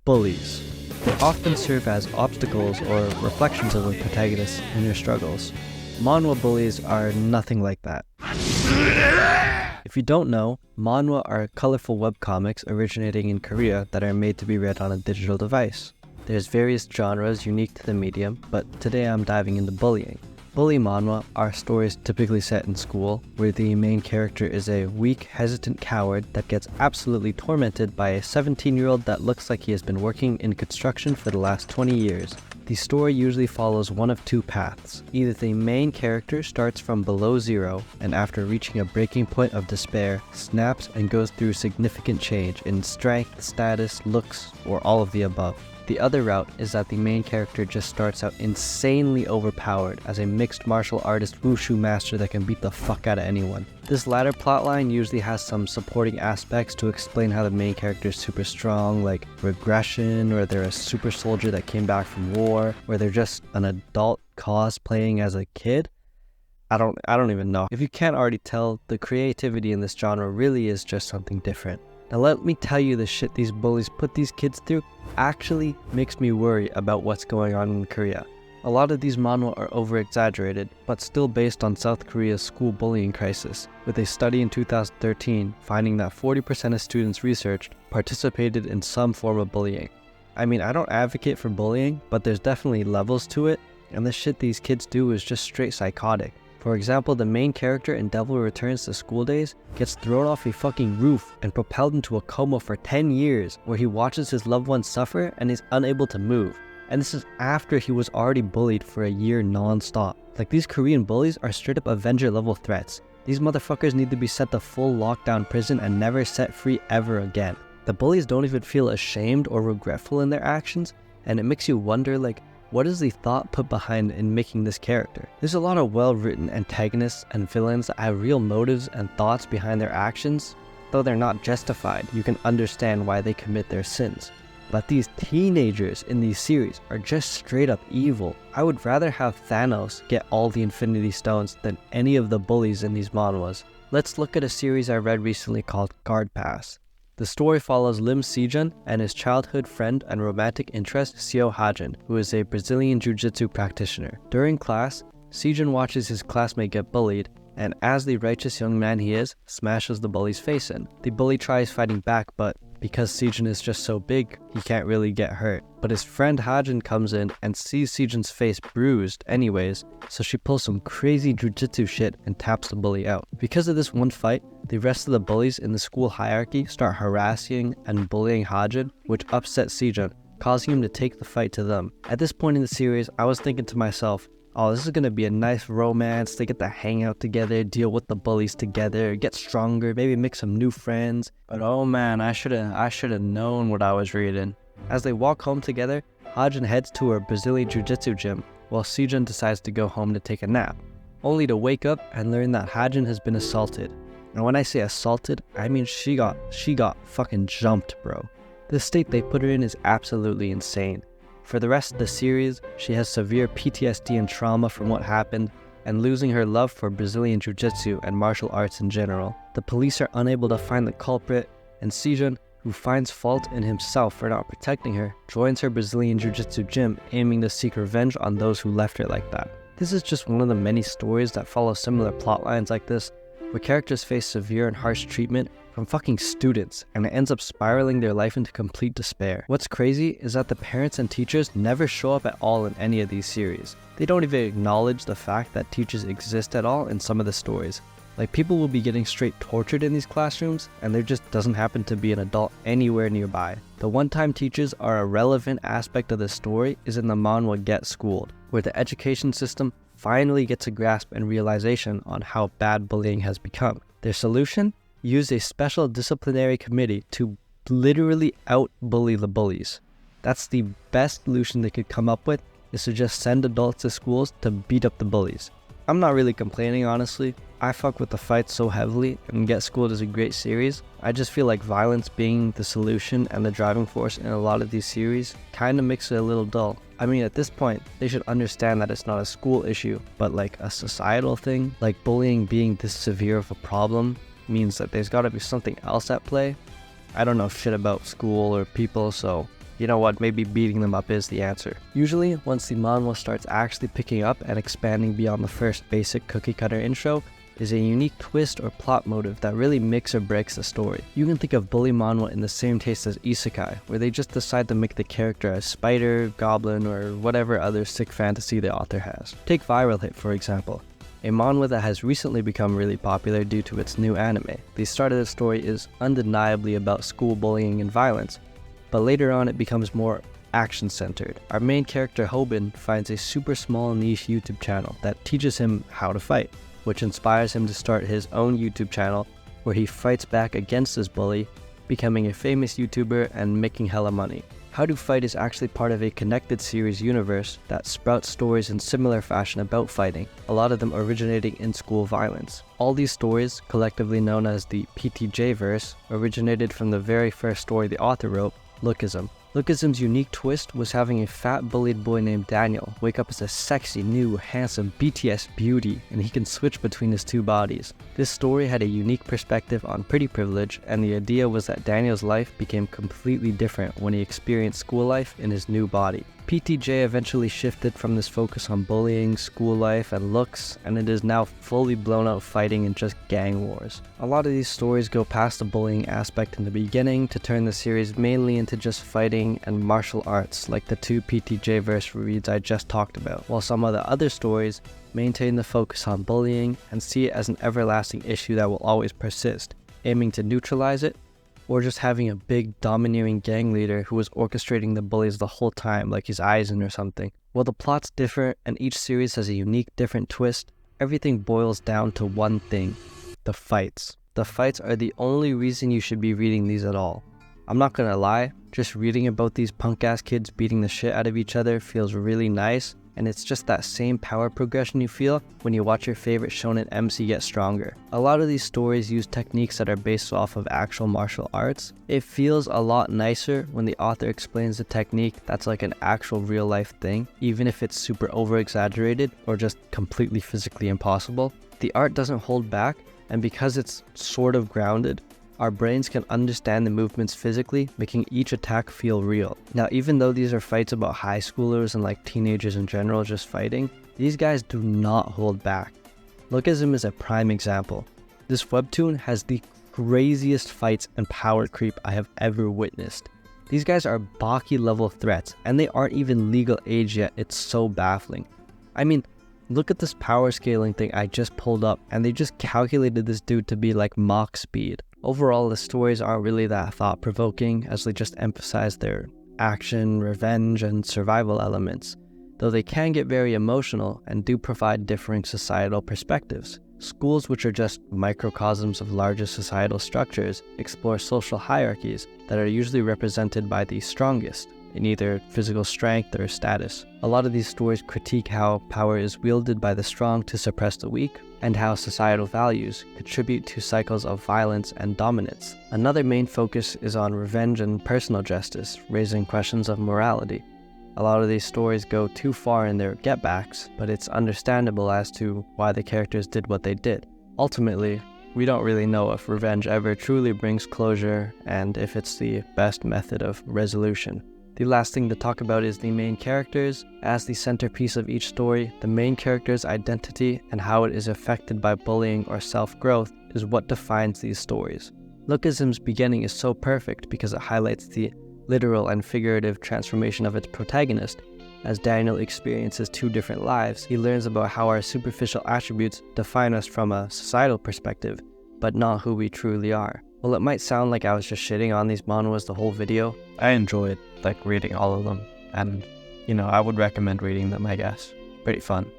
Bullies. They often serve as obstacles or reflections of a protagonist's inner struggles. Manhwa bullies are nothing like that. If you don't know, manhwa are colorful webcomics originating in Korea that are made to be read on a digital device. There's various genres unique to the medium, but today I'm diving into bullying. Bully manhwa are stories typically set in school, where the main character is a weak, hesitant coward that gets absolutely tormented by a 17-year-old that looks like he has been working in construction for the last 20 years. The story usually follows one of two paths. Either the main character starts from below zero, and after reaching a breaking point of despair, snaps and goes through significant change in strength, status, looks, or all of the above. The other route is that the main character just starts out insanely overpowered as a mixed martial artist wushu master that can beat the fuck out of anyone. This latter plotline usually has some supporting aspects to explain how the main character is super strong, like regression, or they're a super soldier that came back from war, or they're just an adult cosplaying as a kid. I don't even know. If you can't already tell, the creativity in this genre really is just something different. Now let me tell you, the shit these bullies put these kids through actually makes me worry about what's going on in Korea. A lot of these manhwa are over-exaggerated, but still based on South Korea's school bullying crisis, with a study in 2013 finding that 40% of students researched participated in some form of bullying. I mean, I don't advocate for bullying, but there's definitely levels to it, and the shit these kids do is just straight psychotic. For example, the main character in Devil Returns to School Days gets thrown off a fucking roof and propelled into a coma for 10 years, where he watches his loved ones suffer and is unable to move. And this is after he was already bullied for a year non-stop. Like, these Korean bullies are straight up Avenger level threats. These motherfuckers need to be sent to full lockdown prison and never set free ever again. The bullies don't even feel ashamed or regretful in their actions, and it makes you wonder, like, what is the thought put behind in making this character? There's a lot of well-written antagonists and villains that have real motives and thoughts behind their actions. Though they're not justified, you can understand why they commit their sins. But these teenagers in these series are just straight up evil. I would rather have Thanos get all the Infinity Stones than any of the bullies in these manhwas. Let's look at a series I read recently called Guard Pass. The story follows Lim Sejun and his childhood friend and romantic interest Seo Hajin, who is a Brazilian jiu-jitsu practitioner. During class, Sejun watches his classmate get bullied, and as the righteous young man he is, smashes the bully's face in. The bully tries fighting back, but because Sejun is just so big, he can't really get hurt. But his friend Hajin comes in and sees Sejun's face bruised anyways, so she pulls some crazy jiu-jitsu shit and taps the bully out. Because of this one fight, the rest of the bullies in the school hierarchy start harassing and bullying Hajin, which upsets Sejun, causing him to take the fight to them. At this point in the series, I was thinking to myself, oh, this is gonna be a nice romance. They get to hang out together, deal with the bullies together, get stronger, maybe make some new friends. But oh man, I should've known what I was reading. As they walk home together, Hajin heads to her Brazilian jiu-jitsu gym, while Sejun decides to go home to take a nap, only to wake up and learn that Hajin has been assaulted. And when I say assaulted, I mean she got fucking jumped, bro. The state they put her in is absolutely insane. For the rest of the series, she has severe PTSD and trauma from what happened, and losing her love for Brazilian jiu-jitsu and martial arts in general. The police are unable to find the culprit, and Sejun, who finds fault in himself for not protecting her, joins her Brazilian jiu-jitsu gym, aiming to seek revenge on those who left her like that. This is just one of the many stories that follow similar plotlines like this, where characters face severe and harsh treatment from fucking students, and it ends up spiraling their life into complete despair. What's crazy is that the parents and teachers never show up at all in any of these series. They don't even acknowledge the fact that teachers exist at all in some of the stories. Like, people will be getting straight tortured in these classrooms, and there just doesn't happen to be an adult anywhere nearby. The one-time teachers are a relevant aspect of the story is in the manhwa Get Schooled, where the education system finally gets a grasp and realization on how bad bullying has become. Their solution? Use a special disciplinary committee to literally out-bully the bullies. That's the best solution they could come up with, is to just send adults to schools to beat up the bullies. I'm not really complaining, honestly. I fuck with the fights so heavily, and Get Schooled is a great series. I just feel like violence being the solution and the driving force in a lot of these series kinda makes it a little dull. I mean, at this point, they should understand that it's not a school issue, but like a societal thing. Like, bullying being this severe of a problem means that there's gotta be something else at play. I don't know shit about school or people, so you know what, maybe beating them up is the answer. Usually, once the manhwa starts actually picking up and expanding beyond the first basic cookie-cutter intro, is a unique twist or plot motive that really makes or breaks the story. You can think of bully manhwa in the same taste as isekai, where they just decide to make the character a spider, goblin, or whatever other sick fantasy the author has. Take Viral Hit for example, a manhwa that has recently become really popular due to its new anime. The start of the story is undeniably about school bullying and violence, but later on it becomes more action-centered. Our main character Hobin finds a super small niche YouTube channel that teaches him how to fight, which inspires him to start his own YouTube channel where he fights back against his bully, becoming a famous YouTuber and making hella money. How to Fight is actually part of a connected series universe that sprouts stories in similar fashion about fighting, a lot of them originating in school violence. All these stories, collectively known as the PTJ verse, originated from the very first story the author wrote, Lookism. Lookism's unique twist was having a fat bullied boy named Daniel wake up as a sexy, new, handsome BTS beauty, and he can switch between his two bodies. This story had a unique perspective on pretty privilege, and the idea was that Daniel's life became completely different when he experienced school life in his new body. PTJ eventually shifted from this focus on bullying, school life, and looks, and it is now fully blown out fighting and just gang wars. A lot of these stories go past the bullying aspect in the beginning to turn the series mainly into just fighting and martial arts, like the two PTJ verse reads I just talked about, while some of the other stories maintain the focus on bullying and see it as an everlasting issue that will always persist, aiming to neutralize it, or just having a big domineering gang leader who was orchestrating the bullies the whole time, like his Aizen or something. While the plots differ and each series has a unique different twist, everything boils down to one thing: the fights. The fights are the only reason you should be reading these at all. I'm not gonna lie, just reading about these punk ass kids beating the shit out of each other feels really nice, and it's just that same power progression you feel when you watch your favorite shonen MC get stronger. A lot of these stories use techniques that are based off of actual martial arts. It feels a lot nicer when the author explains the technique that's like an actual real life thing, even if it's super over exaggerated or just completely physically impossible. The art doesn't hold back, and because it's sort of grounded, our brains can understand the movements physically, making each attack feel real. Now, even though these are fights about high schoolers and like teenagers in general just fighting, these guys do not hold back. Lookism is a prime example. This webtoon has the craziest fights and power creep I have ever witnessed. These guys are Baki level threats, and they aren't even legal age yet. It's so baffling. I mean, look at this power scaling thing I just pulled up, and they just calculated this dude to be like Mach speed. Overall, the stories aren't really that thought-provoking, as they just emphasize their action, revenge, and survival elements, though they can get very emotional and do provide differing societal perspectives. Schools, which are just microcosms of larger societal structures, explore social hierarchies that are usually represented by the strongest, in either physical strength or status. A lot of these stories critique how power is wielded by the strong to suppress the weak, and how societal values contribute to cycles of violence and dominance. Another main focus is on revenge and personal justice, raising questions of morality. A lot of these stories go too far in their get-backs, but it's understandable as to why the characters did what they did. Ultimately, we don't really know if revenge ever truly brings closure, and if it's the best method of resolution. The last thing to talk about is the main characters. As the centerpiece of each story, the main character's identity and how it is affected by bullying or self-growth is what defines these stories. Lookism's beginning is so perfect because it highlights the literal and figurative transformation of its protagonist. As Daniel experiences two different lives, he learns about how our superficial attributes define us from a societal perspective, but not who we truly are. Well, it might sound like I was just shitting on these manhwas the whole video. I enjoyed reading all of them, and I would recommend reading them, I guess. Pretty fun.